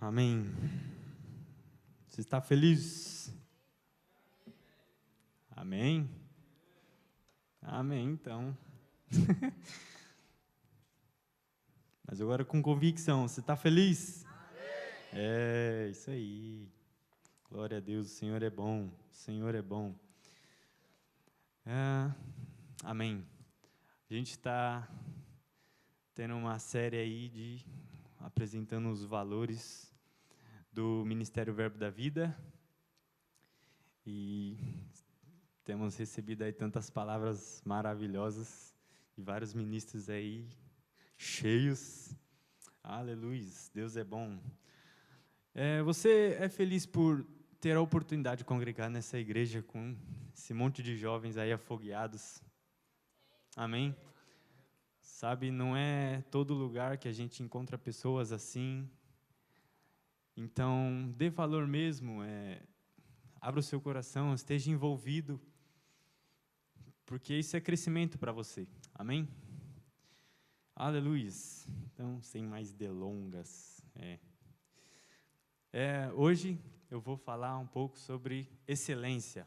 Amém. Você está feliz? Amém? Amém, então. Mas agora com convicção, você está feliz? Amém. É, isso aí. Glória a Deus, o Senhor é bom, o Senhor é bom. Amém. A gente está tendo uma série aí apresentando os valores do Ministério Verbo da Vida. E temos recebido aí tantas palavras maravilhosas e vários ministros aí cheios. Aleluia, Deus é bom. Você é feliz por ter a oportunidade de congregar nessa igreja com esse monte de jovens aí afogueados? Amém? Sabe, não é todo lugar que a gente encontra pessoas assim. Então, dê valor mesmo, abra o seu coração, esteja envolvido, porque isso é crescimento para você. Amém? Aleluia. Então, sem mais delongas. Hoje eu vou falar um pouco sobre excelência.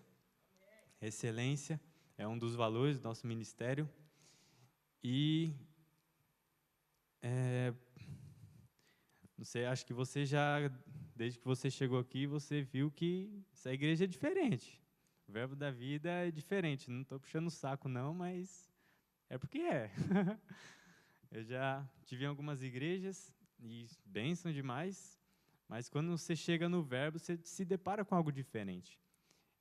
Excelência é um dos valores do nosso ministério. E, não sei, acho que você desde que você chegou aqui, você viu que essa igreja é diferente. O Verbo da Vida é diferente. Não estou puxando o saco, não, mas é porque é. Eu já tive em algumas igrejas, e bênção demais, mas quando você chega no Verbo, você se depara com algo diferente.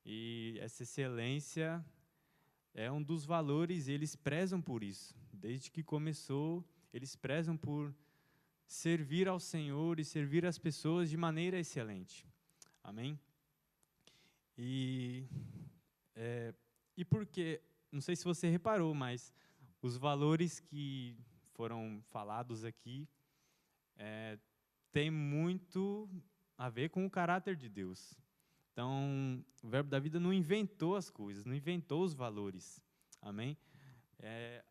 E essa excelência é um dos valores, e eles prezam por isso. Desde que começou, eles prezam por servir ao Senhor e servir as pessoas de maneira excelente. Amém? E por quê? Não sei se você reparou, mas os valores que foram falados aqui têm muito a ver com o caráter de Deus. Então, o Verbo da Vida não inventou as coisas, não inventou os valores. Amém?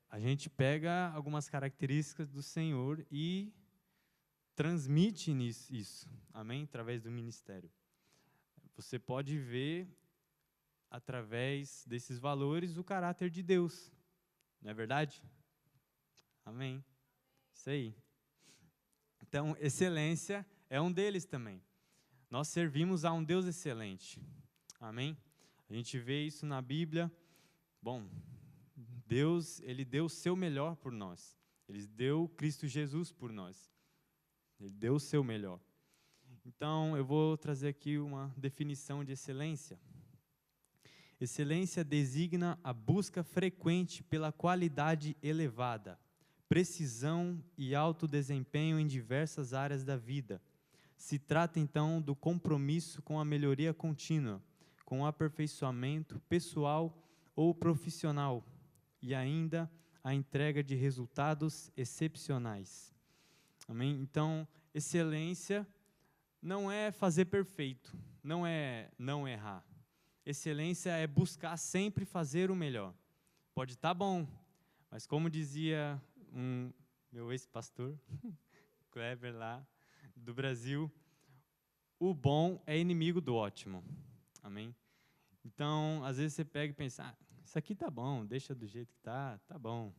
A gente pega algumas características do Senhor e transmite isso, amém? Através do ministério. Você pode ver, através desses valores, o caráter de Deus. Não é verdade? Amém? Isso aí. Então, excelência é um deles também. Nós servimos a um Deus excelente. Amém? A gente vê isso na Bíblia. Bom, Deus, Ele deu o seu melhor por nós. Ele deu Cristo Jesus por nós. Ele deu o seu melhor. Então, eu vou trazer aqui uma definição de excelência. Excelência designa a busca frequente pela qualidade elevada, precisão e alto desempenho em diversas áreas da vida. Se trata, então, do compromisso com a melhoria contínua, com o aperfeiçoamento pessoal ou profissional, e ainda a entrega de resultados excepcionais. Amém? Então, excelência não é fazer perfeito, não é não errar. Excelência é buscar sempre fazer o melhor. Pode estar bom, mas como dizia meu ex-pastor, Kleber lá do Brasil, o bom é inimigo do ótimo. Amém? Então, às vezes você pega e pensa, isso aqui tá bom, deixa do jeito que tá bom.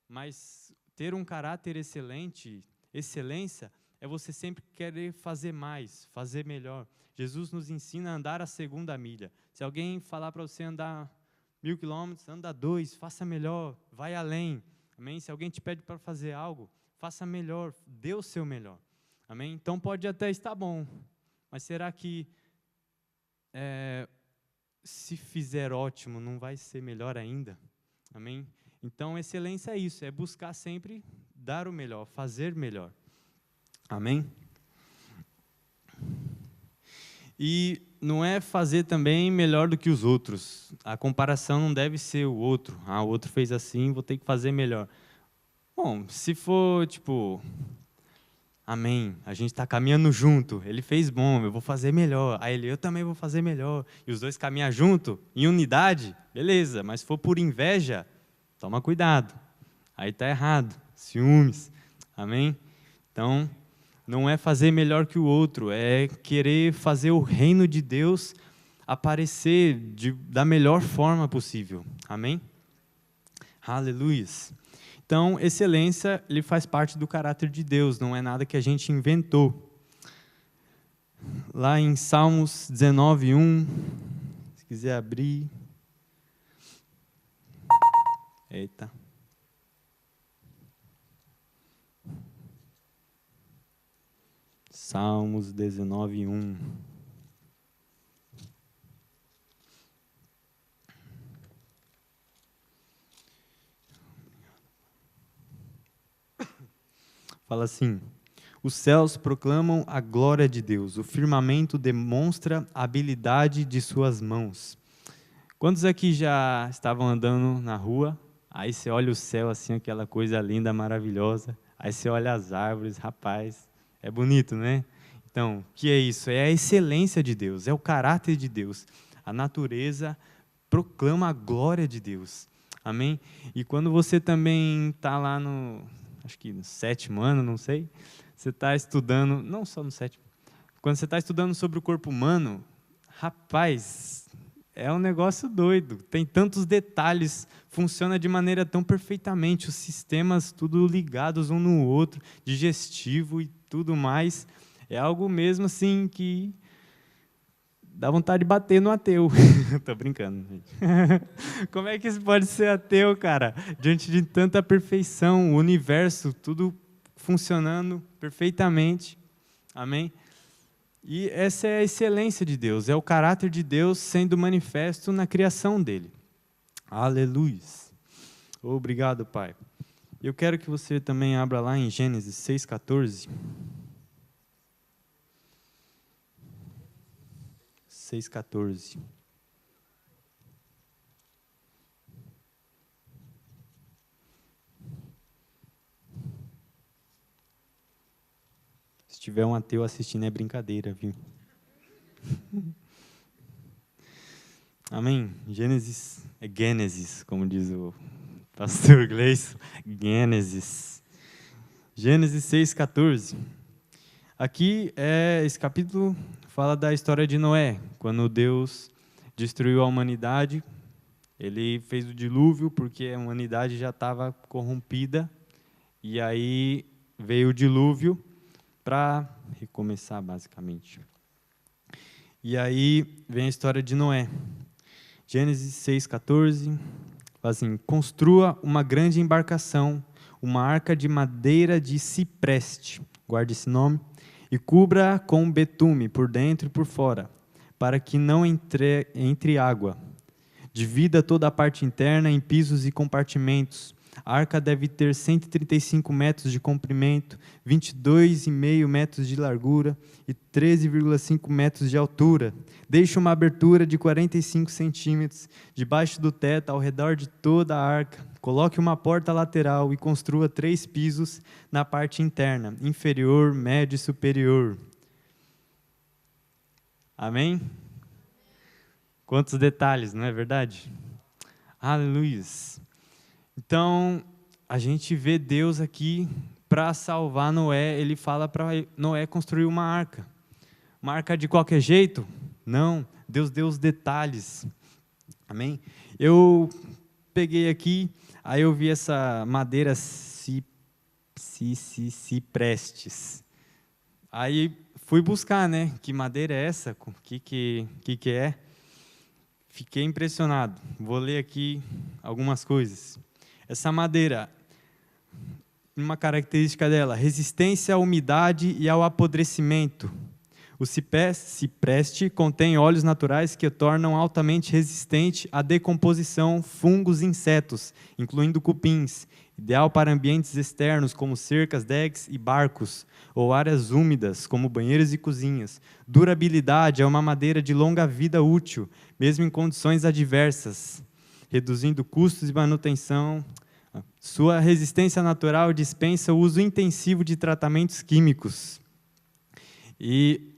Mas ter um caráter excelente, excelência, é você sempre querer fazer mais, fazer melhor. Jesus nos ensina a andar a segunda milha. Se alguém falar para você andar 1000 quilômetros, anda 2, faça melhor, vai além. Amém? Se alguém te pede para fazer algo, faça melhor, dê o seu melhor. Amém? Então pode até estar bom, mas será que se fizer ótimo, não vai ser melhor ainda? Amém? Então, excelência é isso, é buscar sempre dar o melhor, fazer melhor. Amém? E não é fazer também melhor do que os outros. A comparação não deve ser o outro. O outro fez assim, vou ter que fazer melhor. Bom, se for, amém, a gente está caminhando junto, ele fez bom, eu vou fazer melhor. Aí eu também vou fazer melhor. E os dois caminham junto, em unidade, beleza. Mas se for por inveja, toma cuidado. Aí está errado. Ciúmes. Amém? Então, não é fazer melhor que o outro, é querer fazer o reino de Deus aparecer da melhor forma possível. Amém? Aleluia. Então, excelência, ele faz parte do caráter de Deus, não é nada que a gente inventou. Lá em Salmos 19:1, se quiser abrir. Eita. Salmos 19:1. Fala assim: os céus proclamam a glória de Deus, o firmamento demonstra a habilidade de suas mãos. Quantos aqui já estavam andando na rua, aí você olha o céu assim, aquela coisa linda, maravilhosa, aí você olha as árvores, rapaz, é bonito, né? Então, o que é isso? É a excelência de Deus, é o caráter de Deus. A natureza proclama a glória de Deus. Amém? E quando você também está lá acho que no 7º ano, não sei, você está estudando, não só no 7º, quando você está estudando sobre o corpo humano, rapaz, é um negócio doido, tem tantos detalhes, funciona de maneira tão perfeitamente, os sistemas tudo ligados um no outro, digestivo e tudo mais, é algo mesmo assim que dá vontade de bater no ateu. Tô brincando, gente. Como é que isso pode ser ateu, cara? Diante de tanta perfeição, o universo, tudo funcionando perfeitamente. Amém? E essa é a excelência de Deus, é o caráter de Deus sendo manifesto na criação dele. Aleluia. Obrigado, Pai. Eu quero que você também abra lá em Gênesis 6,14. 6,14. Se tiver um ateu assistindo é brincadeira, viu? Amém? Gênesis, como diz o pastor Gleison, Gênesis. Gênesis 6,14. Aqui, esse capítulo fala da história de Noé, quando Deus destruiu a humanidade, ele fez o dilúvio porque a humanidade já estava corrompida, e aí veio o dilúvio para recomeçar, basicamente. E aí vem a história de Noé. Gênesis 6,14, fala assim: construa uma grande embarcação, uma arca de madeira de cipreste, guarde esse nome, e cubra com betume por dentro e por fora, para que não entre água. Divida toda a parte interna em pisos e compartimentos. A arca deve ter 135 metros de comprimento, 22,5 metros de largura e 13,5 metros de altura. Deixe uma abertura de 45 centímetros debaixo do teto ao redor de toda a arca. Coloque uma porta lateral e construa 3 pisos na parte interna, inferior, médio e superior. Amém? Quantos detalhes, não é verdade? Aleluia. Então, a gente vê Deus aqui para salvar Noé. Ele fala para Noé construir uma arca. Uma arca de qualquer jeito? Não. Deus deu os detalhes. Amém? Eu peguei aqui, aí eu vi essa madeira ciprestes. Aí fui buscar, né? Que madeira é essa? O que é? Fiquei impressionado. Vou ler aqui algumas coisas. Essa madeira, uma característica dela, resistência à umidade e ao apodrecimento. O cipreste contém óleos naturais que o tornam altamente resistente à decomposição, fungos e insetos, incluindo cupins, ideal para ambientes externos como cercas, decks e barcos, ou áreas úmidas como banheiros e cozinhas. Durabilidade é uma madeira de longa vida útil, mesmo em condições adversas, reduzindo custos de manutenção. Sua resistência natural dispensa o uso intensivo de tratamentos químicos. E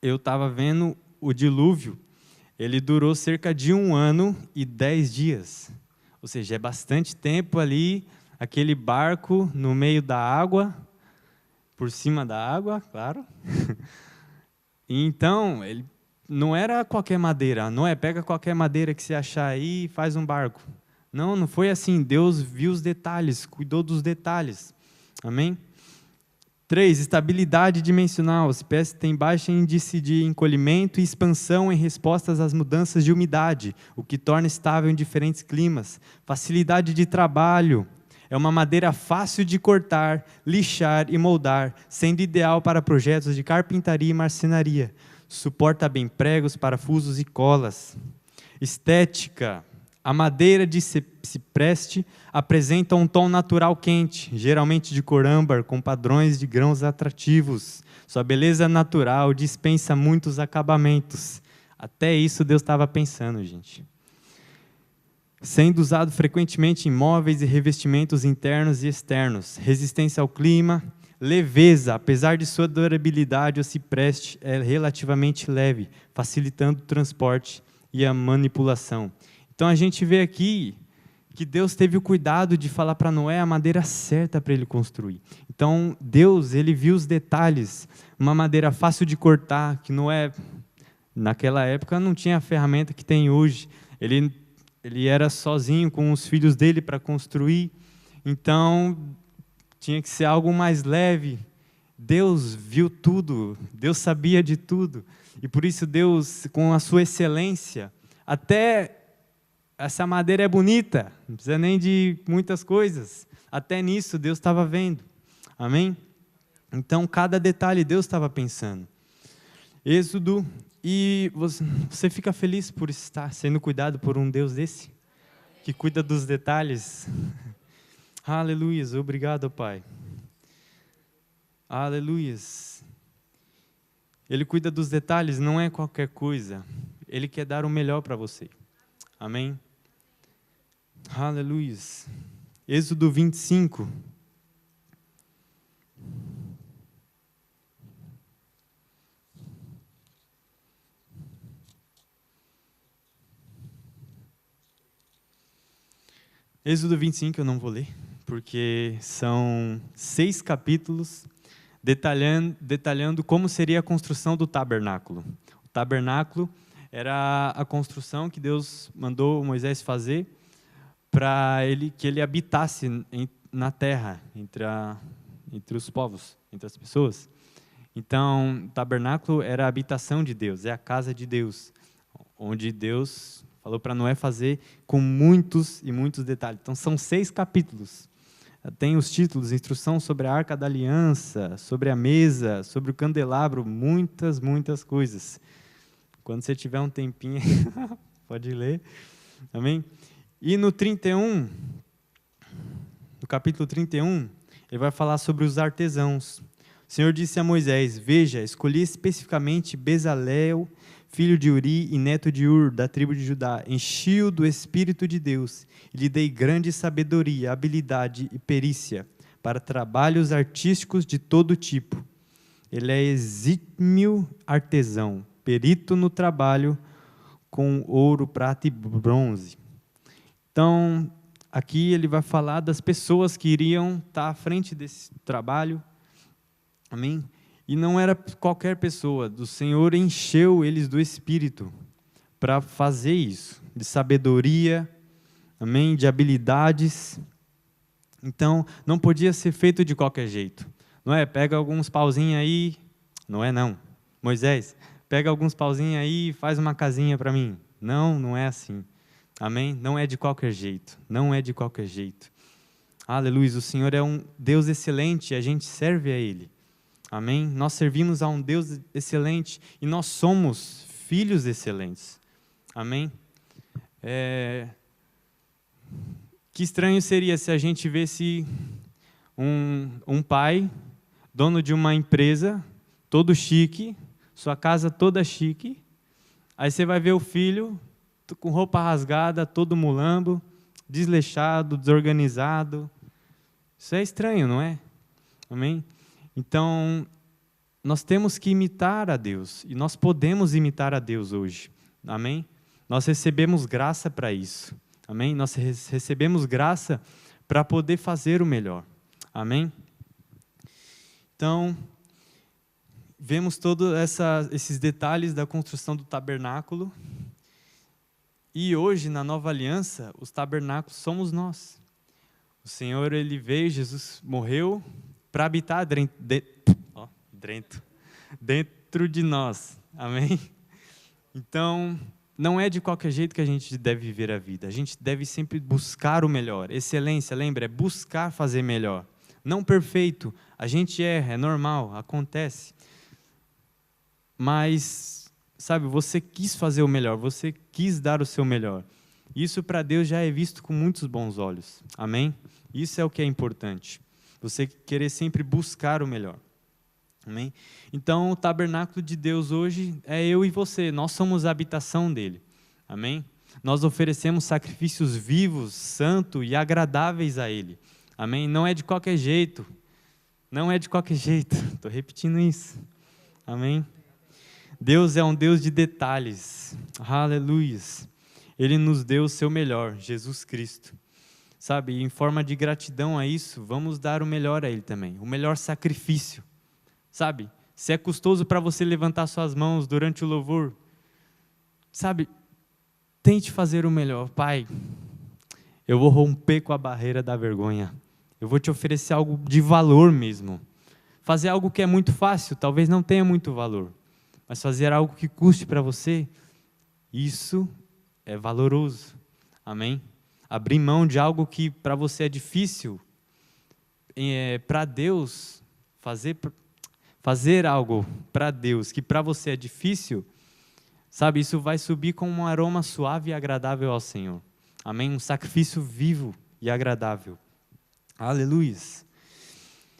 eu estava vendo o dilúvio, ele durou cerca de 1 ano e 10 dias. Ou seja, é bastante tempo ali, aquele barco no meio da água, por cima da água, claro. E então, ele não era qualquer madeira. Noé, pega qualquer madeira que você achar aí e faz um barco. Não, não foi assim. Deus viu os detalhes, cuidou dos detalhes. Amém? 3. Estabilidade dimensional. As espécies têm baixo índice de encolhimento e expansão em respostas às mudanças de umidade, o que torna estável em diferentes climas. Facilidade de trabalho. É uma madeira fácil de cortar, lixar e moldar, sendo ideal para projetos de carpintaria e marcenaria. Suporta bem pregos, parafusos e colas. Estética. A madeira de cipreste apresenta um tom natural quente, geralmente de cor âmbar, com padrões de grãos atrativos. Sua beleza natural dispensa muitos acabamentos. Até isso Deus estava pensando, gente. Sendo usado frequentemente em móveis e revestimentos internos e externos. Resistência ao clima, leveza. Apesar de sua durabilidade, o cipreste é relativamente leve, facilitando o transporte e a manipulação. Então, a gente vê aqui que Deus teve o cuidado de falar para Noé a madeira certa para ele construir. Então, Deus, ele viu os detalhes. Uma madeira fácil de cortar, que Noé, naquela época, não tinha a ferramenta que tem hoje. Ele era sozinho com os filhos dele para construir. Então, tinha que ser algo mais leve. Deus viu tudo. Deus sabia de tudo. E por isso Deus, com a sua excelência, até essa madeira é bonita, não precisa nem de muitas coisas. Até nisso Deus estava vendo. Amém? Então, cada detalhe Deus estava pensando. Êxodo, e você fica feliz por estar sendo cuidado por um Deus desse? Que cuida dos detalhes? Aleluias, obrigado, Pai. Aleluias. Ele cuida dos detalhes, não é qualquer coisa. Ele quer dar o melhor para você. Amém? Aleluia. Êxodo 25. Êxodo 25 eu não vou ler, porque são 6 capítulos detalhando como seria a construção do tabernáculo. O tabernáculo era a construção que Deus mandou Moisés fazer para que ele habitasse na terra, entre os povos, entre as pessoas. Então, o tabernáculo era a habitação de Deus, é a casa de Deus, onde Deus falou para Noé fazer com muitos e muitos detalhes. Então, são 6 capítulos. Tem os títulos, instrução sobre a Arca da Aliança, sobre a mesa, sobre o candelabro, muitas, muitas coisas. Quando você tiver um tempinho, pode ler. Amém? E no 31, no capítulo 31, ele vai falar sobre os artesãos. O Senhor disse a Moisés: veja, escolhi especificamente Bezalel, filho de Uri e neto de Ur, da tribo de Judá, enchi-o do Espírito de Deus, e lhe dei grande sabedoria, habilidade e perícia para trabalhos artísticos de todo tipo. Ele é exímio artesão, perito no trabalho com ouro, prata e bronze. Então, aqui ele vai falar das pessoas que iriam estar à frente desse trabalho. Amém? E não era qualquer pessoa, o Senhor encheu eles do Espírito para fazer isso, de sabedoria, amém? De habilidades. Então, não podia ser feito de qualquer jeito. Não é, pega alguns pauzinhos aí, não é não. Moisés, pega alguns pauzinhos aí e faz uma casinha para mim. Não, não é assim. Amém? Não é de qualquer jeito, não é de qualquer jeito. Aleluia, o Senhor é um Deus excelente e a gente serve a Ele. Amém? Nós servimos a um Deus excelente e nós somos filhos excelentes. Amém? Que estranho seria se a gente visse um pai, dono de uma empresa, todo chique, sua casa toda chique, aí você vai ver o filho com roupa rasgada, todo mulambo, desleixado, desorganizado. Isso é estranho, não é? Amém? Então, nós temos que imitar a Deus, e nós podemos imitar a Deus hoje, amém? Nós recebemos graça para isso, amém? Nós recebemos graça para poder fazer o melhor, amém? Então, vemos todos esses detalhes da construção do tabernáculo. E hoje, na nova aliança, os tabernáculos somos nós. O Senhor, Ele veio, Jesus morreu para habitar dentro de nós. Amém? Então, não é de qualquer jeito que a gente deve viver a vida. A gente deve sempre buscar o melhor. Excelência, lembra? É buscar fazer melhor. Não perfeito. A gente erra, é normal, acontece. Mas, sabe, você quis fazer o melhor, você quis dar o seu melhor. Isso para Deus já é visto com muitos bons olhos. Amém? Isso é o que é importante. Você querer sempre buscar o melhor. Amém? Então, o tabernáculo de Deus hoje é eu e você. Nós somos a habitação dele. Amém? Nós oferecemos sacrifícios vivos, santos e agradáveis a ele. Amém? Não é de qualquer jeito. Não é de qualquer jeito. Estou repetindo isso. Amém? Deus é um Deus de detalhes. Aleluia. Ele nos deu o seu melhor, Jesus Cristo. Sabe, e em forma de gratidão a isso, vamos dar o melhor a ele também. O melhor sacrifício. Sabe, se é custoso para você levantar suas mãos durante o louvor, sabe, tente fazer o melhor. Pai, eu vou romper com a barreira da vergonha. Eu vou te oferecer algo de valor mesmo. Fazer algo que é muito fácil, talvez não tenha muito valor. Mas fazer algo que custe para você, isso é valoroso. Amém? Abrir mão de algo que para você é difícil, para Deus, fazer algo para Deus que para você é difícil, sabe, isso vai subir com um aroma suave e agradável ao Senhor. Amém? Um sacrifício vivo e agradável. Aleluia.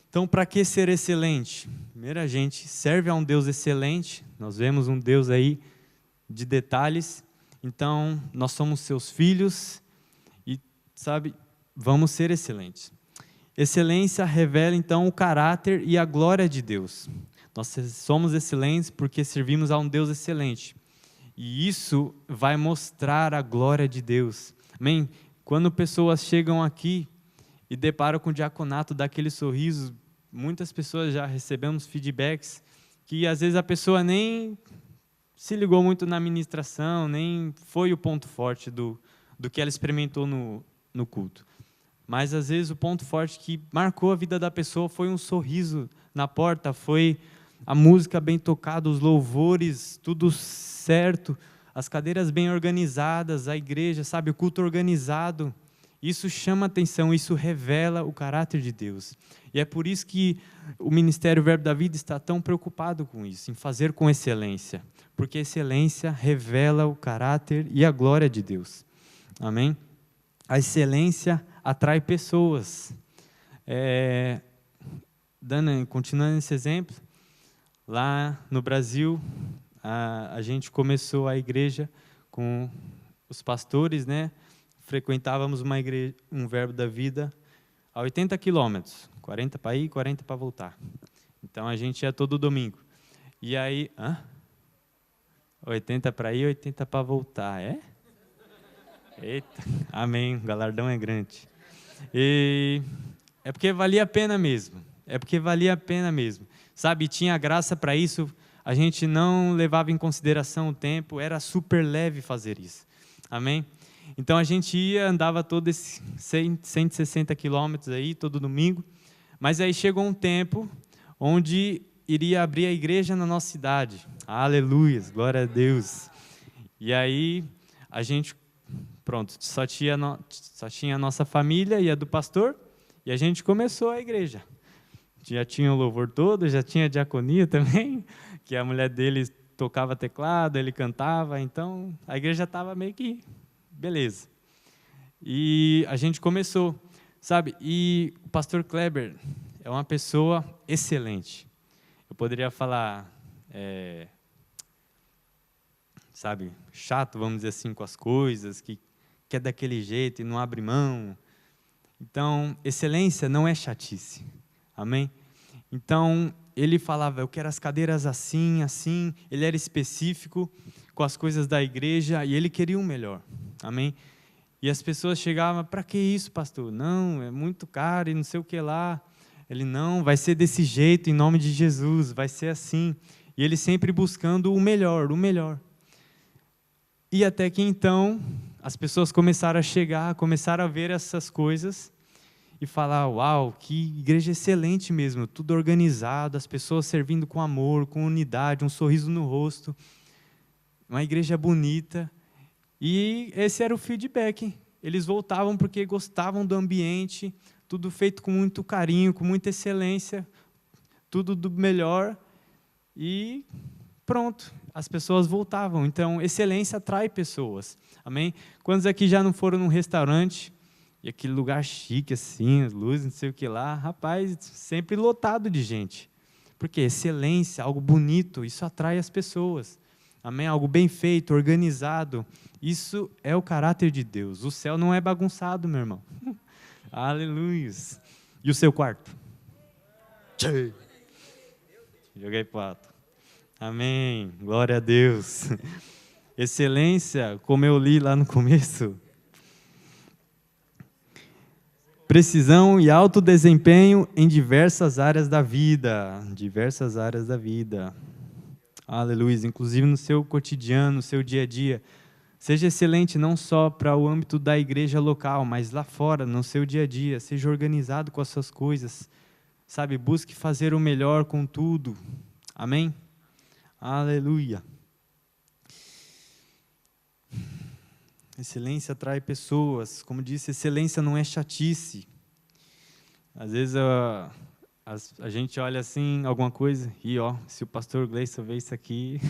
Então, para que ser excelente? Primeiro, a gente serve a um Deus excelente. Nós vemos um Deus aí de detalhes. Então, nós somos seus filhos e, sabe, vamos ser excelentes. Excelência revela, então, o caráter e a glória de Deus. Nós somos excelentes porque servimos a um Deus excelente. E isso vai mostrar a glória de Deus. Amém? Quando pessoas chegam aqui e deparam com o diaconato, daquele sorriso, muitas pessoas já recebemos feedbacks que às vezes a pessoa nem se ligou muito na ministração, nem foi o ponto forte do que ela experimentou no culto. Mas às vezes o ponto forte que marcou a vida da pessoa foi um sorriso na porta, foi a música bem tocada, os louvores, tudo certo, as cadeiras bem organizadas, a igreja, sabe, o culto organizado. Isso chama atenção, isso revela o caráter de Deus. E é por isso que o Ministério Verbo da Vida está tão preocupado com isso, em fazer com excelência. Porque a excelência revela o caráter e a glória de Deus. Amém? A excelência atrai pessoas. Continuando nesse exemplo, lá no Brasil, a gente começou a igreja com os pastores, né? Frequentávamos uma igreja, um Verbo da Vida, a 80 quilômetros, 40 para ir, 40 para voltar. Então, a gente ia todo domingo. E aí, 80 para ir, 80 para voltar, é? Eita, amém, o galardão é grande. E é porque valia a pena mesmo, Sabe, tinha graça para isso, a gente não levava em consideração o tempo, era super leve fazer isso, amém? Então, a gente andava todo esse 160 quilômetros aí, todo domingo, mas aí chegou um tempo onde iria abrir a igreja na nossa cidade. Aleluia, glória a Deus. E aí, a gente, pronto, só tinha a nossa família e a do pastor, e a gente começou a igreja. Já tinha o louvor todo, já tinha a diaconia também, que a mulher dele tocava teclado, ele cantava, então a igreja estava meio que beleza. E a gente começou, sabe? E o pastor Kleber é uma pessoa excelente. Eu poderia falar, sabe, chato, vamos dizer assim, com as coisas, que é daquele jeito e não abre mão. Então, excelência não é chatice. Amém? Então, ele falava, eu quero as cadeiras assim, assim. Ele era específico com as coisas da igreja e ele queria o melhor. Amém? E as pessoas chegavam, para que isso, pastor? Não, é muito caro e não sei o que lá. Ele não, vai ser desse jeito, em nome de Jesus, vai ser assim. E ele sempre buscando o melhor, o melhor. E até que então, as pessoas começaram a chegar, começaram a ver essas coisas e falar, uau, que igreja excelente mesmo, tudo organizado, as pessoas servindo com amor, com unidade, um sorriso no rosto, uma igreja bonita. E esse era o feedback. Eles voltavam porque gostavam do ambiente, tudo feito com muito carinho, com muita excelência, tudo do melhor, e pronto, as pessoas voltavam. Então, excelência atrai pessoas, amém? Quantos aqui já não foram num restaurante, e aquele lugar chique assim, as luzes, não sei o que lá, rapaz, sempre lotado de gente, porque excelência, algo bonito, isso atrai as pessoas, amém? Algo bem feito, organizado, isso é o caráter de Deus. O céu não é bagunçado, meu irmão. Aleluia. E o seu quarto? Joguei pro alto. Amém. Glória a Deus. Excelência, como eu li lá no começo. Precisão e alto desempenho em diversas áreas da vida. Diversas áreas da vida. Aleluia. Inclusive no seu cotidiano, no seu dia a dia. Seja excelente não só para o âmbito da igreja local, mas lá fora, no seu dia a dia. Seja organizado com as suas coisas. Sabe, busque fazer o melhor com tudo. Amém? Aleluia. Excelência atrai pessoas. Como disse, excelência não é chatice. Às vezes a gente olha assim, alguma coisa, e se o pastor Gleison ver isso aqui,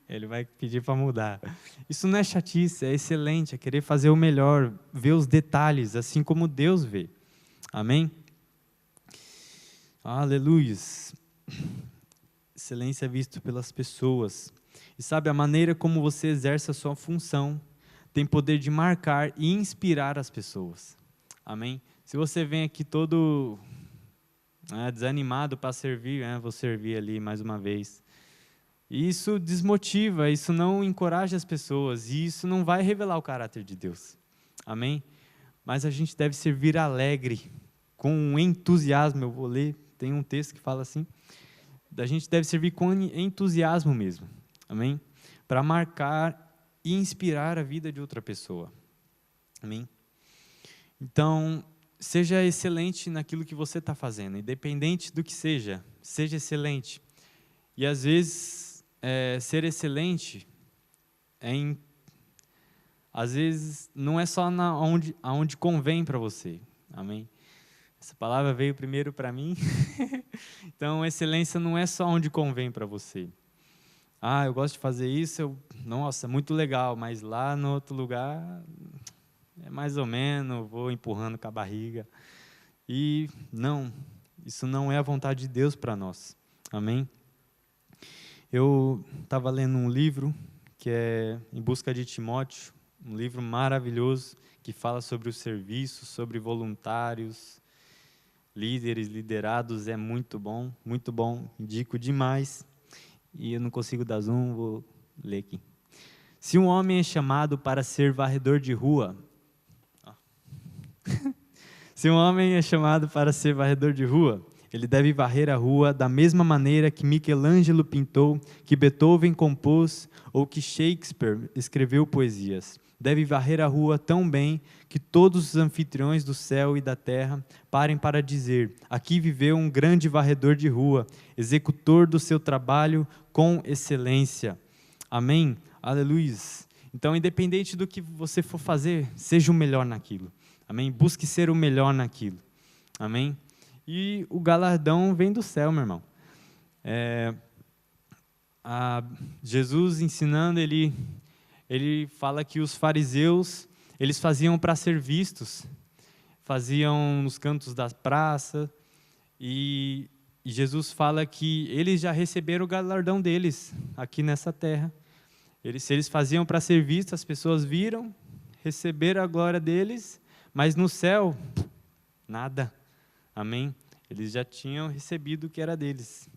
ele vai pedir para mudar. Isso não é chatice, é excelente, é querer fazer o melhor, ver os detalhes, assim como Deus vê. Amém? Aleluia. Excelência é visto pelas pessoas. E sabe, a maneira como você exerce a sua função tem poder de marcar e inspirar as pessoas. Amém? Se você vem aqui todo desanimado para servir, vou servir ali mais uma vez. E isso desmotiva, isso não encoraja as pessoas, e isso não vai revelar o caráter de Deus. Amém? Mas a gente deve servir alegre, com entusiasmo. Eu vou ler, tem um texto que fala assim, a gente deve servir com entusiasmo mesmo. Amém? Para marcar e inspirar a vida de outra pessoa. Amém? Então, seja excelente naquilo que você está fazendo, independente do que seja excelente. E às vezes, ser excelente, às vezes, não é só aonde convém para você. Amém? Essa palavra veio primeiro para mim. Então, excelência não é só onde convém para você. Eu gosto de fazer isso, nossa, muito legal, mas lá no outro lugar é mais ou menos, vou empurrando com a barriga. E não, isso não é a vontade de Deus para nós. Amém? Eu estava lendo um livro que é Em Busca de Timóteo, um livro maravilhoso que fala sobre o serviço, sobre voluntários, líderes, liderados, é muito bom, indico demais. E eu não consigo dar zoom, vou ler aqui. Se um homem é chamado para ser varredor de rua, se um homem é chamado para ser varredor de rua, ele deve varrer a rua da mesma maneira que Michelangelo pintou, que Beethoven compôs ou que Shakespeare escreveu poesias. Deve varrer a rua tão bem que todos os anfitriões do céu e da terra parem para dizer: aqui viveu um grande varredor de rua, executor do seu trabalho com excelência. Amém? Aleluia. Então, independente do que você for fazer, seja o melhor naquilo. Amém? Busque ser o melhor naquilo. Amém? E o galardão vem do céu, meu irmão. Jesus ensinando, ele fala que os fariseus, eles faziam para ser vistos, faziam nos cantos da praça, e Jesus fala que eles já receberam o galardão deles aqui nessa terra. Se eles faziam para ser vistos, as pessoas viram, receberam a glória deles, mas no céu, nada. Amém? Eles já tinham recebido o que era deles.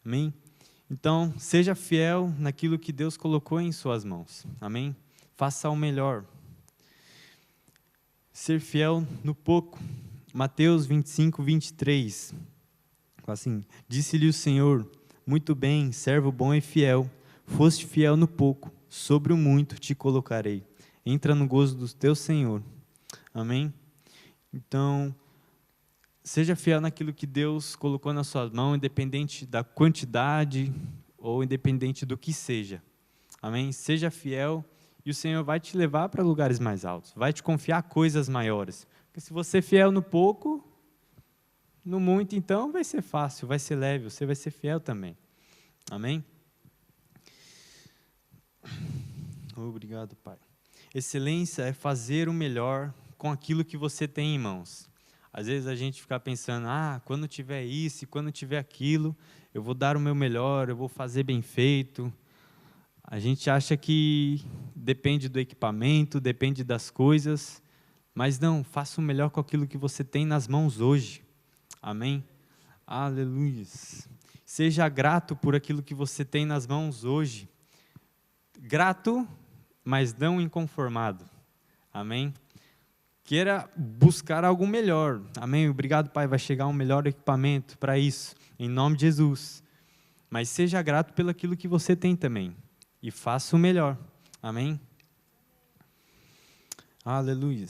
Amém? Então, seja fiel naquilo que Deus colocou em suas mãos. Amém? Faça o melhor. Ser fiel no pouco. Mateus 25, 23. Assim, disse-lhe o Senhor, muito bem, servo bom e fiel, foste fiel no pouco, sobre o muito te colocarei. Entra no gozo do teu Senhor. Amém? Então, seja fiel naquilo que Deus colocou na sua mão, independente da quantidade ou independente do que seja. Amém? Seja fiel e o Senhor vai te levar para lugares mais altos, vai te confiar coisas maiores. Porque se você é fiel no pouco, no muito, então, vai ser fácil, vai ser leve, você vai ser fiel também. Amém? Obrigado, Pai. Excelência é fazer o melhor com aquilo que você tem em mãos. Às vezes a gente fica pensando, quando tiver isso, quando tiver aquilo, eu vou dar o meu melhor, eu vou fazer bem feito. A gente acha que depende do equipamento, depende das coisas, mas não, faça o melhor com aquilo que você tem nas mãos hoje. Amém? Aleluia. Seja grato por aquilo que você tem nas mãos hoje. Grato, mas não inconformado. Amém? Queira buscar algo melhor. Amém? Obrigado, Pai. Vai chegar um melhor equipamento para isso. Em nome de Jesus. Mas seja grato pelo aquilo que você tem também. E faça o melhor. Amém? Aleluia.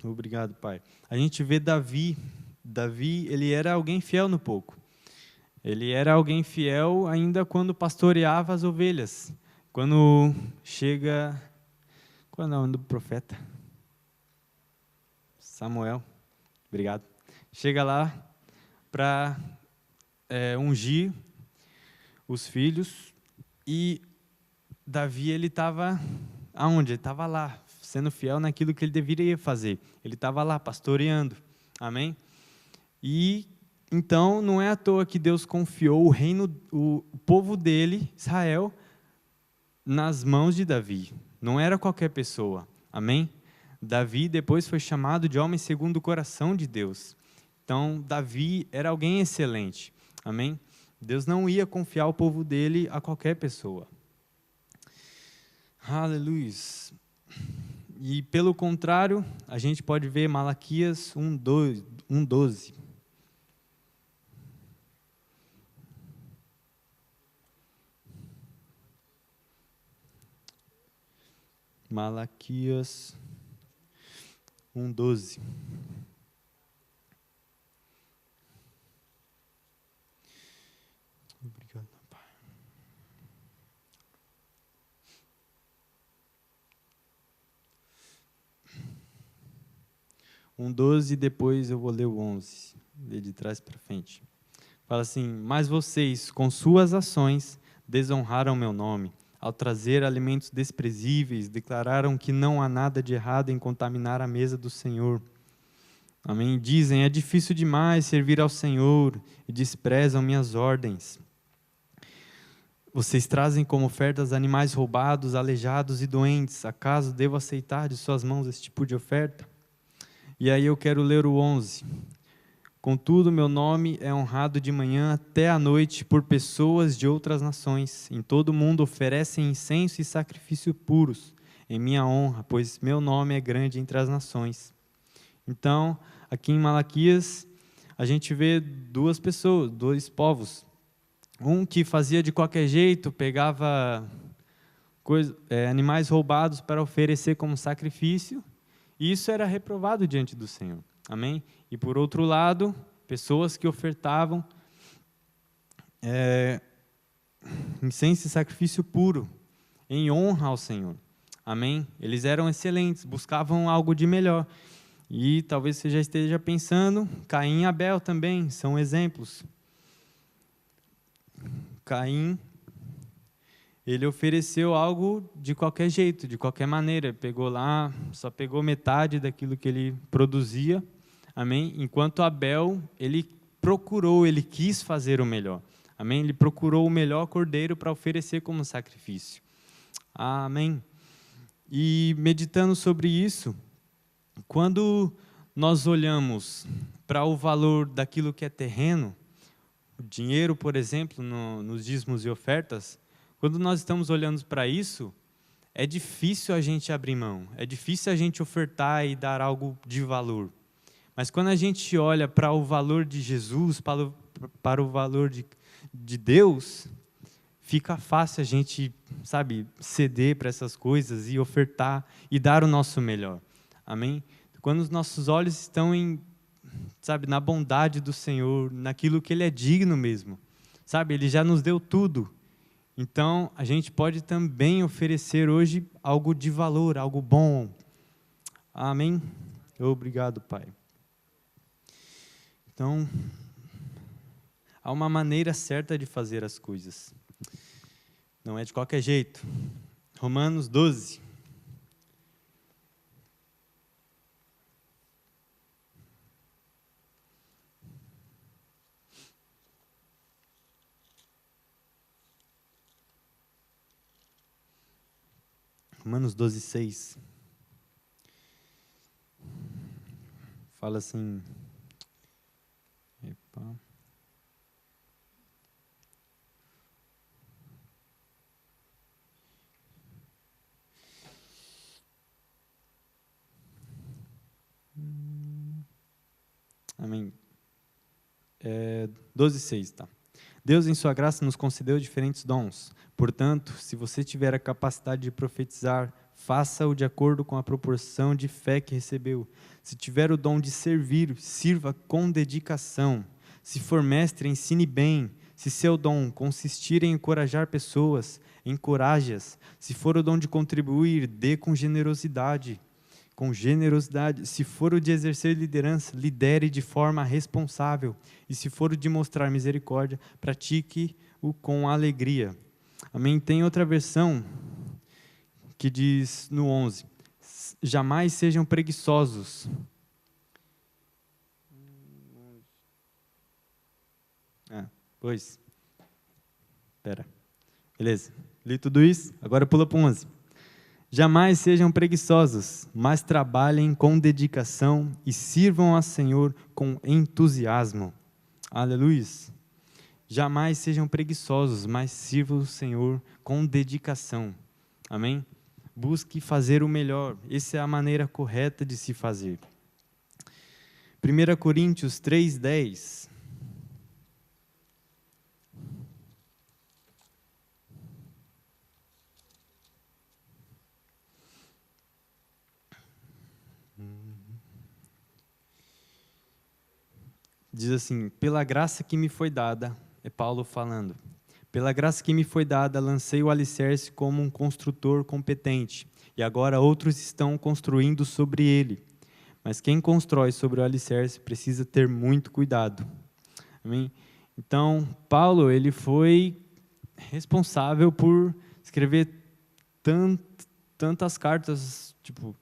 Obrigado, Pai. A gente vê Davi. Davi, ele era alguém fiel no pouco. Ele era alguém fiel ainda quando pastoreava as ovelhas. Quando chega... Qual é o nome do profeta? Samuel. Obrigado. Chega lá para ungir os filhos. E Davi, ele estava aonde? Ele estava lá, sendo fiel naquilo que ele deveria fazer. Ele estava lá, pastoreando. Amém? E então não é à toa que Deus confiou o reino, o povo dele, Israel, nas mãos de Davi. Não era qualquer pessoa. Amém? Davi depois foi chamado de homem segundo o coração de Deus. Então Davi era alguém excelente. Amém? Deus não ia confiar o povo dele a qualquer pessoa. Aleluia. E pelo contrário, a gente pode ver Malaquias 1:12. Malaquias 1:12. Obrigado, Pai. 1:12, depois eu vou ler o 11, ler de trás para frente. Fala assim, mas vocês, com suas ações, desonraram meu nome. Ao trazer alimentos desprezíveis, declararam que não há nada de errado em contaminar a mesa do Senhor. Amém? Dizem, é difícil demais servir ao Senhor e desprezam minhas ordens. Vocês trazem como ofertas animais roubados, aleijados e doentes. Acaso devo aceitar de suas mãos esse tipo de oferta? E aí eu quero ler o 11. Contudo, meu nome é honrado de manhã até à noite por pessoas de outras nações. Em todo o mundo oferecem incenso e sacrifício puros em minha honra, pois meu nome é grande entre as nações. Então, aqui em Malaquias, a gente vê duas pessoas, dois povos. Um que fazia de qualquer jeito, pegava animais roubados para oferecer como sacrifício, e isso era reprovado diante do Senhor. Amém? E por outro lado, pessoas que ofertavam incenso e sacrifício puro, em honra ao Senhor. Amém? Eles eram excelentes, buscavam algo de melhor. E talvez você já esteja pensando, Caim e Abel também são exemplos. Caim, ele ofereceu algo de qualquer jeito, de qualquer maneira. Ele pegou lá, só pegou metade daquilo que ele produzia. Amém? Enquanto Abel, ele procurou, ele quis fazer o melhor. Amém? Ele procurou o melhor cordeiro para oferecer como sacrifício. Amém? E meditando sobre isso, quando nós olhamos para o valor daquilo que é terreno, o dinheiro, por exemplo, nos dízimos e ofertas, quando nós estamos olhando para isso, é difícil a gente abrir mão, é difícil a gente ofertar e dar algo de valor. Mas quando a gente olha para o valor de Jesus, para o valor de Deus, fica fácil a gente, sabe, ceder para essas coisas e ofertar e dar o nosso melhor. Amém? Quando os nossos olhos estão sabe, na bondade do Senhor, naquilo que Ele é digno mesmo, sabe, Ele já nos deu tudo. Então, a gente pode também oferecer hoje algo de valor, algo bom. Amém? Obrigado, Pai. Então, há uma maneira certa de fazer as coisas. Não é de qualquer jeito. Romanos 12. Romanos 12, 6. Fala assim. Epa. Amém. 12, 6, tá. Deus, em sua graça, nos concedeu diferentes dons. Portanto, se você tiver a capacidade de profetizar, faça-o de acordo com a proporção de fé que recebeu. Se tiver o dom de servir, sirva com dedicação. Se for mestre, ensine bem. Se seu dom consistir em encorajar pessoas, encoraje-as. Se for o dom de contribuir, dê com generosidade. Se for o de exercer liderança, lidere de forma responsável. E se for o de mostrar misericórdia, pratique-o com alegria. Amém? Tem outra versão que diz no 11: jamais sejam preguiçosos. Pois. Espera. Beleza. Li tudo isso, agora pula para o 11. Jamais sejam preguiçosos, mas trabalhem com dedicação e sirvam ao Senhor com entusiasmo. Aleluia. Jamais sejam preguiçosos, mas sirvam o Senhor com dedicação. Amém? Busque fazer o melhor. Essa é a maneira correta de se fazer. 1 Coríntios 3:10. Diz assim: pela graça que me foi dada, é Paulo falando, pela graça que me foi dada, lancei o alicerce como um construtor competente, e agora outros estão construindo sobre ele. Mas quem constrói sobre o alicerce precisa ter muito cuidado. Amém? Então, Paulo, ele foi responsável por escrever tantas cartas, tipo,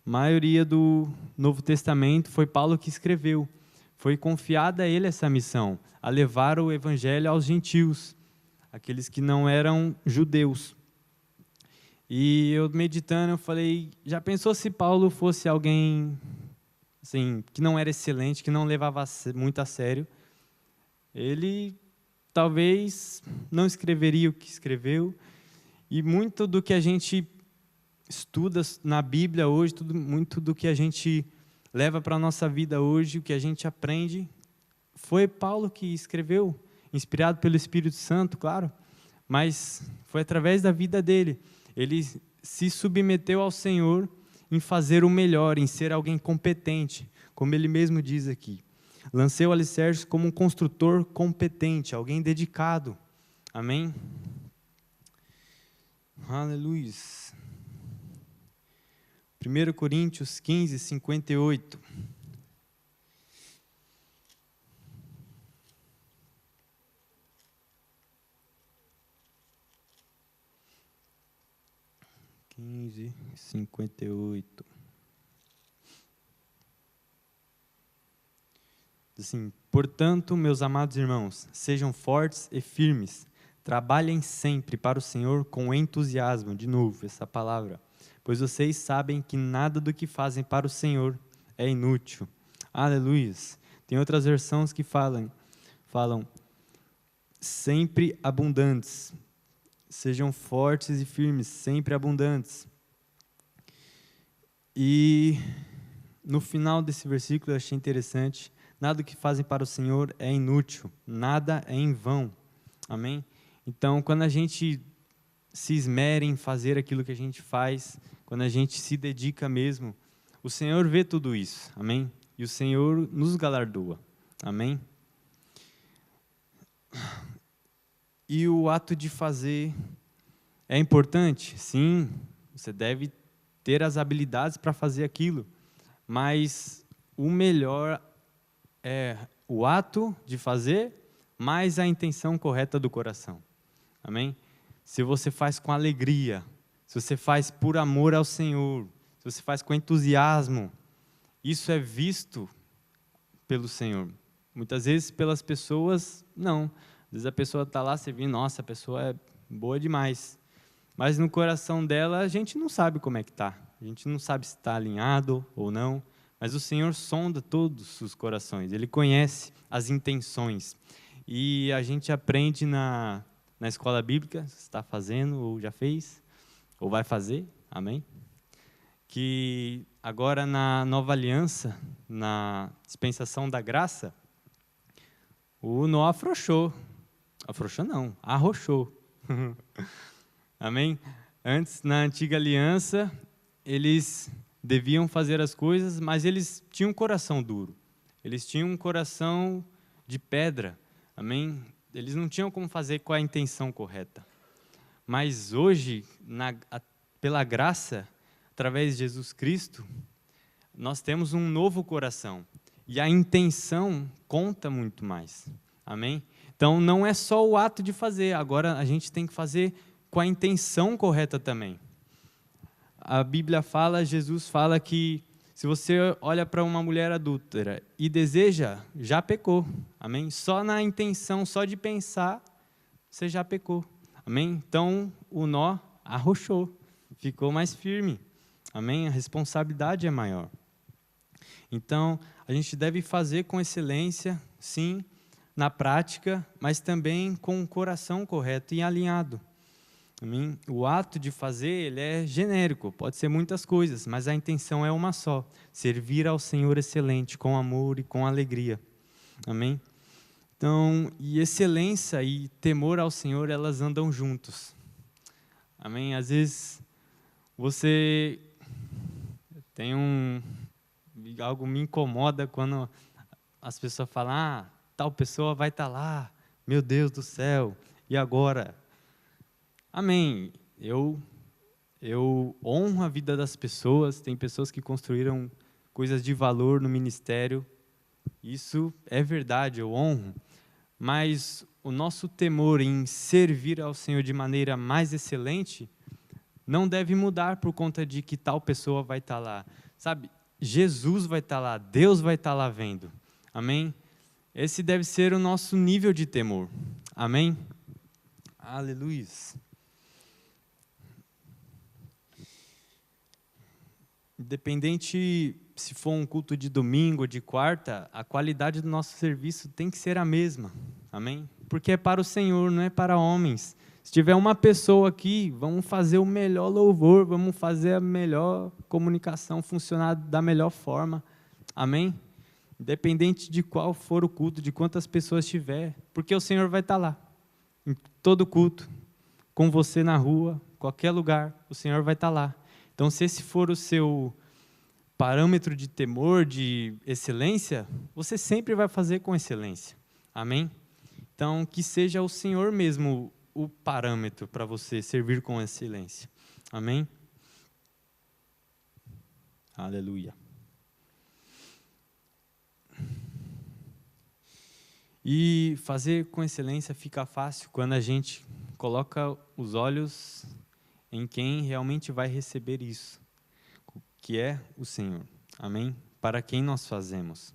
a maioria do Novo Testamento foi Paulo que escreveu. Foi confiada a ele essa missão, a levar o evangelho aos gentios, aqueles que não eram judeus. E eu meditando, eu falei, já pensou se Paulo fosse alguém assim, que não era excelente, que não levava muito a sério? Ele talvez não escreveria o que escreveu, e muito do que a gente estuda na Bíblia hoje, muito do que a gente leva para a nossa vida hoje, o que a gente aprende, foi Paulo que escreveu, inspirado pelo Espírito Santo, claro, mas foi através da vida dele. Ele se submeteu ao Senhor em fazer o melhor, em ser alguém competente, como ele mesmo diz aqui. Lancei o alicerce como um construtor competente, alguém dedicado. Amém? Aleluia. 1 Coríntios 15, 58. Diz assim: portanto, meus amados irmãos, sejam fortes e firmes, trabalhem sempre para o Senhor com entusiasmo. De novo, essa palavra. Pois vocês sabem que nada do que fazem para o Senhor é inútil. Aleluia. Tem outras versões que falam sempre abundantes. Sejam fortes e firmes, sempre abundantes. E no final desse versículo eu achei interessante. Nada do que fazem para o Senhor é inútil, nada é em vão. Amém? Então, quando a gente se esmera em fazer aquilo que a gente faz, quando a gente se dedica mesmo, o Senhor vê tudo isso. Amém? E o Senhor nos galardoa. Amém? E o ato de fazer é importante? Sim, você deve ter as habilidades para fazer aquilo, mas o melhor é o ato de fazer, mais a intenção correta do coração. Amém? Se você faz com alegria, se você faz por amor ao Senhor, se você faz com entusiasmo, isso é visto pelo Senhor. Muitas vezes pelas pessoas, não. Às vezes a pessoa está lá servindo, nossa, a pessoa é boa demais. Mas no coração dela, a gente não sabe como é que está. A gente não sabe se está alinhado ou não. Mas o Senhor sonda todos os corações. Ele conhece as intenções. E a gente aprende na escola bíblica, se está fazendo ou já fez, ou vai fazer, amém? Que agora na nova aliança, na dispensação da graça, o Noé afrouxou. Afrouxou não, arrochou. Amém? Antes, na antiga aliança, eles deviam fazer as coisas, mas eles tinham um coração duro. Eles tinham um coração de pedra. Amém? Eles não tinham como fazer com a intenção correta. Mas hoje, pela graça, através de Jesus Cristo, nós temos um novo coração. E a intenção conta muito mais. Amém? Então, não é só o ato de fazer. Agora, a gente tem que fazer com a intenção correta também. A Bíblia fala, Jesus fala que se você olha para uma mulher adúltera e deseja, já pecou. Amém? Só na intenção, só de pensar, você já pecou. Amém? Então, o nó arrochou, ficou mais firme. Amém? A responsabilidade é maior. Então, a gente deve fazer com excelência, sim, na prática, mas também com o coração correto e alinhado. Amém? O ato de fazer, ele é genérico, pode ser muitas coisas, mas a intenção é uma só, servir ao Senhor excelente, com amor e com alegria. Amém? Então, e excelência e temor ao Senhor, elas andam juntos. Amém? Às vezes, você tem algo me incomoda quando as pessoas falam, tal pessoa vai estar lá, meu Deus do céu, e agora? Amém. Eu honro a vida das pessoas, tem pessoas que construíram coisas de valor no ministério, isso é verdade, eu honro, mas o nosso temor em servir ao Senhor de maneira mais excelente não deve mudar por conta de que tal pessoa vai estar lá. Sabe, Jesus vai estar lá, Deus vai estar lá vendo. Amém? Esse deve ser o nosso nível de temor. Amém? Aleluia. Independente se for um culto de domingo ou de quarta, a qualidade do nosso serviço tem que ser a mesma. Amém? Porque é para o Senhor, não é para homens. Se tiver uma pessoa aqui, vamos fazer o melhor louvor, vamos fazer a melhor comunicação funcionar da melhor forma. Amém? Independente de qual for o culto, de quantas pessoas tiver, porque o Senhor vai estar lá, em todo culto, com você na rua, qualquer lugar, o Senhor vai estar lá. Então, se esse for o seu parâmetro de temor, de excelência, você sempre vai fazer com excelência. Amém? Então, que seja o Senhor mesmo o parâmetro para você servir com excelência. Amém? Aleluia. E fazer com excelência fica fácil quando a gente coloca os olhos em quem realmente vai receber isso, que é o Senhor. Amém? Para quem nós fazemos.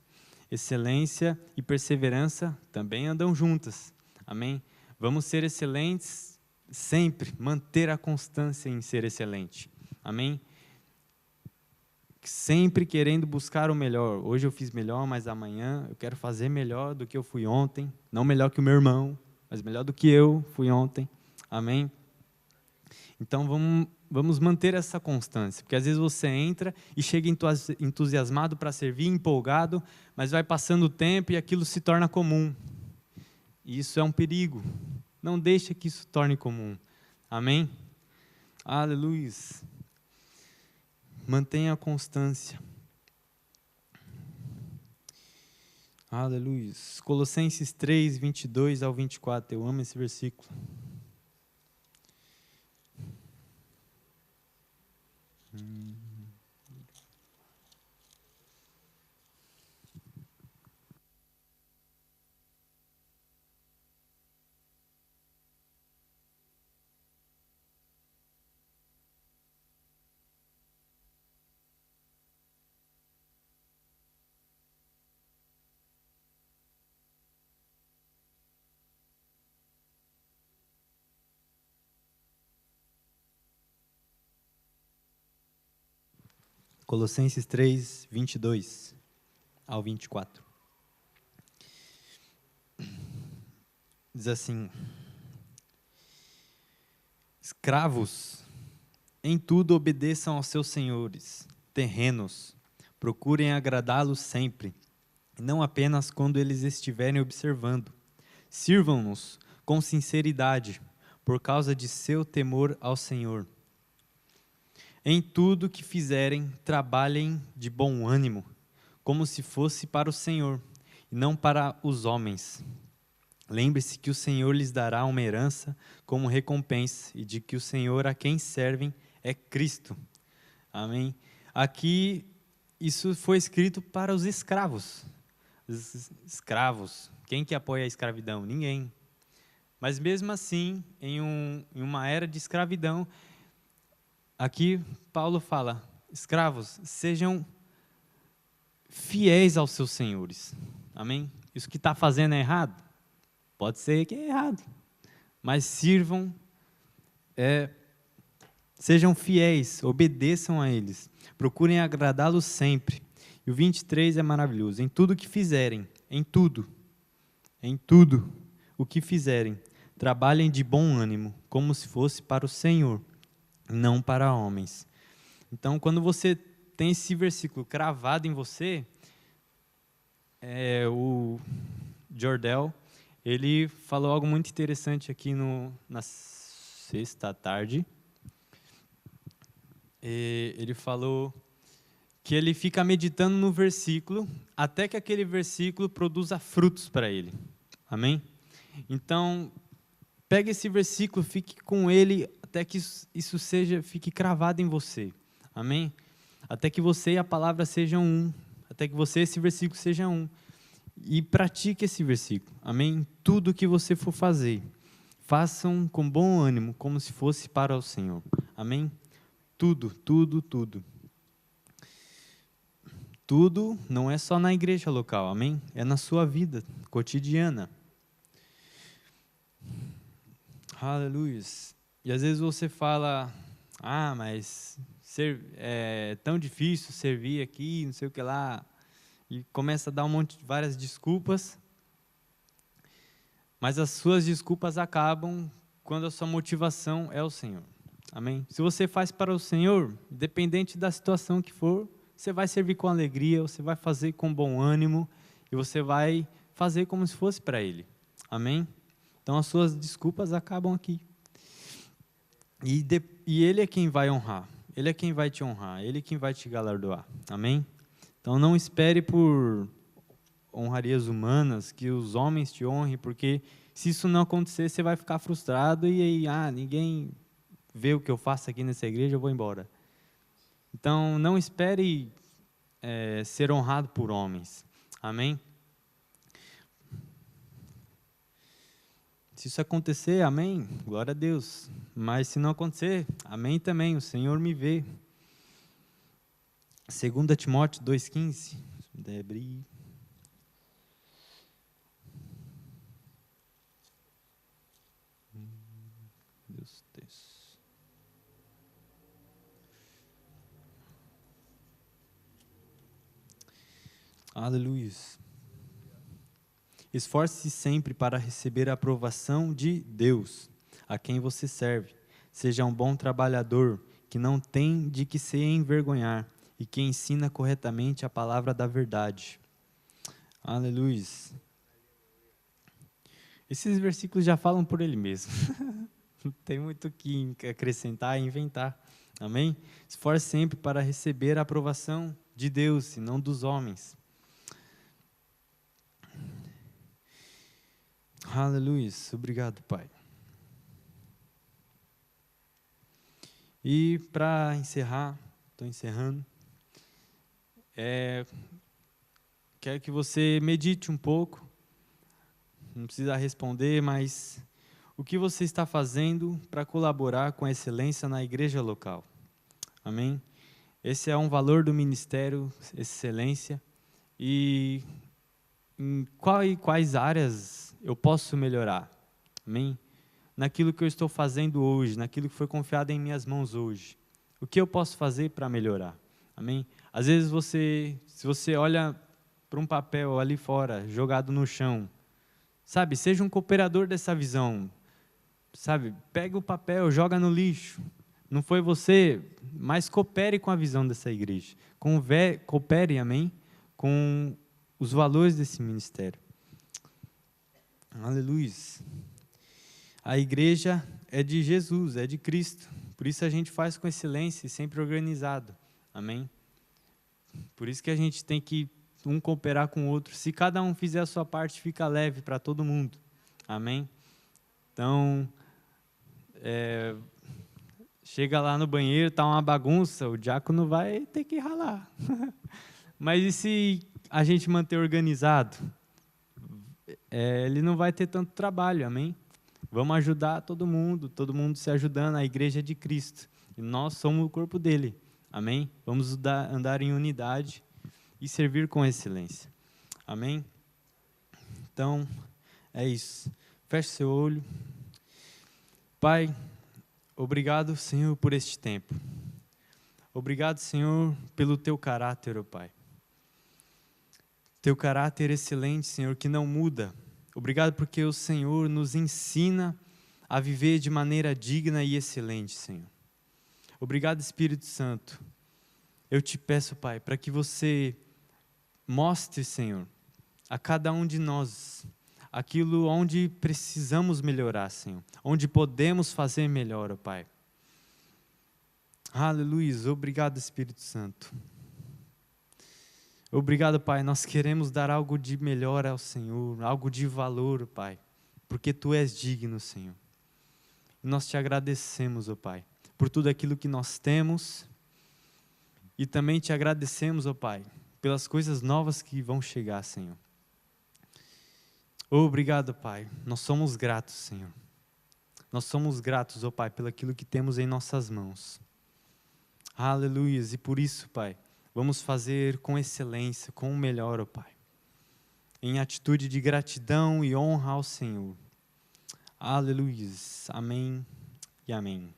Excelência e perseverança também andam juntas. Amém? Vamos ser excelentes sempre, manter a constância em ser excelente. Amém? Sempre querendo buscar o melhor. Hoje eu fiz melhor, mas amanhã eu quero fazer melhor do que eu fui ontem. Não melhor que o meu irmão, mas melhor do que eu fui ontem. Amém? Então, vamos vamos manter essa constância, porque às vezes você entra e chega entusiasmado para servir, empolgado, mas vai passando o tempo e aquilo se torna comum. E isso é um perigo. Não deixe que isso torne comum. Amém? Aleluia. Mantenha a constância. Aleluia. Colossenses 3, 22 ao 24. Eu amo esse versículo. Colossenses 3, 22 ao 24. Diz assim: escravos, em tudo obedeçam aos seus senhores terrenos, procurem agradá-los sempre, e não apenas quando eles estiverem observando. Sirvam-nos com sinceridade, por causa de seu temor ao Senhor. Em tudo que fizerem, trabalhem de bom ânimo, como se fosse para o Senhor, e não para os homens. Lembre-se que o Senhor lhes dará uma herança como recompensa, e de que o Senhor a quem servem é Cristo. Amém? Aqui, isso foi escrito para os escravos. Os escravos. Quem que apoia a escravidão? Ninguém. Mas mesmo assim, em uma era de escravidão, aqui Paulo fala: escravos, sejam fiéis aos seus senhores. Amém? Isso que está fazendo é errado? Pode ser que é errado. Mas sirvam, sejam fiéis, obedeçam a eles. Procurem agradá-los sempre. E o 23 é maravilhoso. Em tudo que fizerem, em tudo o que fizerem, trabalhem de bom ânimo, como se fosse para o Senhor, não para homens. Então, quando você tem esse versículo cravado em você, o Jordel, ele falou algo muito interessante aqui na sexta tarde. Ele falou que ele fica meditando no versículo até que aquele versículo produza frutos para ele. Amém? Então, pegue esse versículo, fique com ele até que isso fique cravado em você. Amém? Até que você e a palavra sejam um. Até que você e esse versículo sejam um. E pratique esse versículo. Amém? Tudo que você for fazer, façam com bom ânimo, como se fosse para o Senhor. Amém? Tudo, tudo, tudo. Tudo não é só na igreja local, amém? É na sua vida cotidiana. Aleluia. E às vezes você fala: mas é tão difícil servir aqui, não sei o que lá. E começa a dar várias desculpas. Mas as suas desculpas acabam quando a sua motivação é o Senhor. Amém? Se você faz para o Senhor, independente da situação que for, você vai servir com alegria, você vai fazer com bom ânimo e você vai fazer como se fosse para Ele. Amém? Então as suas desculpas acabam aqui. E Ele é quem vai honrar. Ele é quem vai te honrar. Ele é quem vai te galardoar. Amém? Então não espere por honrarias humanas, que os homens te honrem, porque se isso não acontecer, você vai ficar frustrado e aí, ninguém vê o que eu faço aqui nessa igreja, eu vou embora. Então, não espere ser honrado por homens. Amém? Se isso acontecer, amém, glória a Deus. Mas se não acontecer, amém também, o Senhor me vê. 2 Timóteo 2,15. Deve abrir. Deus, Deus. Aleluia. Esforce-se sempre para receber a aprovação de Deus, a quem você serve. Seja um bom trabalhador que não tem de que se envergonhar e que ensina corretamente a palavra da verdade. Aleluia. Esses versículos já falam por ele mesmo. Não tem muito o que acrescentar e inventar. Amém? Esforce sempre para receber a aprovação de Deus e não dos homens. Aleluia. Obrigado, Pai. E para encerrar, estou encerrando, quero que você medite um pouco, não precisa responder, mas o que você está fazendo para colaborar com a excelência na igreja local? Amém? Esse é um valor do ministério, excelência, e em quais áreas eu posso melhorar? Amém? Naquilo que eu estou fazendo hoje, naquilo que foi confiado em minhas mãos hoje. O que eu posso fazer para melhorar? Amém? Às vezes se você olha para um papel ali fora, jogado no chão, sabe, seja um cooperador dessa visão, sabe, pega o papel, joga no lixo. Não foi você, mas coopere com a visão dessa igreja. Coopere, amém, com os valores desse ministério. Aleluia. A igreja é de Jesus, é de Cristo. Por isso a gente faz com excelência e sempre organizado. Amém? Por isso que a gente tem que um cooperar com o outro. Se cada um fizer a sua parte, fica leve para todo mundo. Amém? Então, chega lá no banheiro, está uma bagunça, o diácono vai ter que ralar. Mas e se a gente manter organizado? Ele não vai ter tanto trabalho, amém? Vamos ajudar todo mundo se ajudando, a igreja é de Cristo. E nós somos o corpo dele, amém? Vamos andar em unidade e servir com excelência, amém? Então, é isso. Feche seu olho. Pai, obrigado, Senhor, por este tempo. Obrigado, Senhor, pelo teu caráter, ó Pai. Teu caráter excelente, Senhor, que não muda. Obrigado porque o Senhor nos ensina a viver de maneira digna e excelente, Senhor. Obrigado, Espírito Santo. Eu te peço, Pai, para que você mostre, Senhor, a cada um de nós aquilo onde precisamos melhorar, Senhor. Onde podemos fazer melhor, ó Pai. Aleluia. Obrigado, Espírito Santo. Obrigado, Pai, nós queremos dar algo de melhor ao Senhor, algo de valor, Pai, porque Tu és digno, Senhor. Nós te agradecemos, ó Pai, por tudo aquilo que nós temos e também te agradecemos, ó Pai, pelas coisas novas que vão chegar, Senhor. Obrigado, Pai, nós somos gratos, Senhor. Nós somos gratos, ó Pai, pelo aquilo que temos em nossas mãos. Aleluia, e por isso, Pai, vamos fazer com excelência, com o melhor, ó Pai. Em atitude de gratidão e honra ao Senhor. Aleluia. Amém e amém.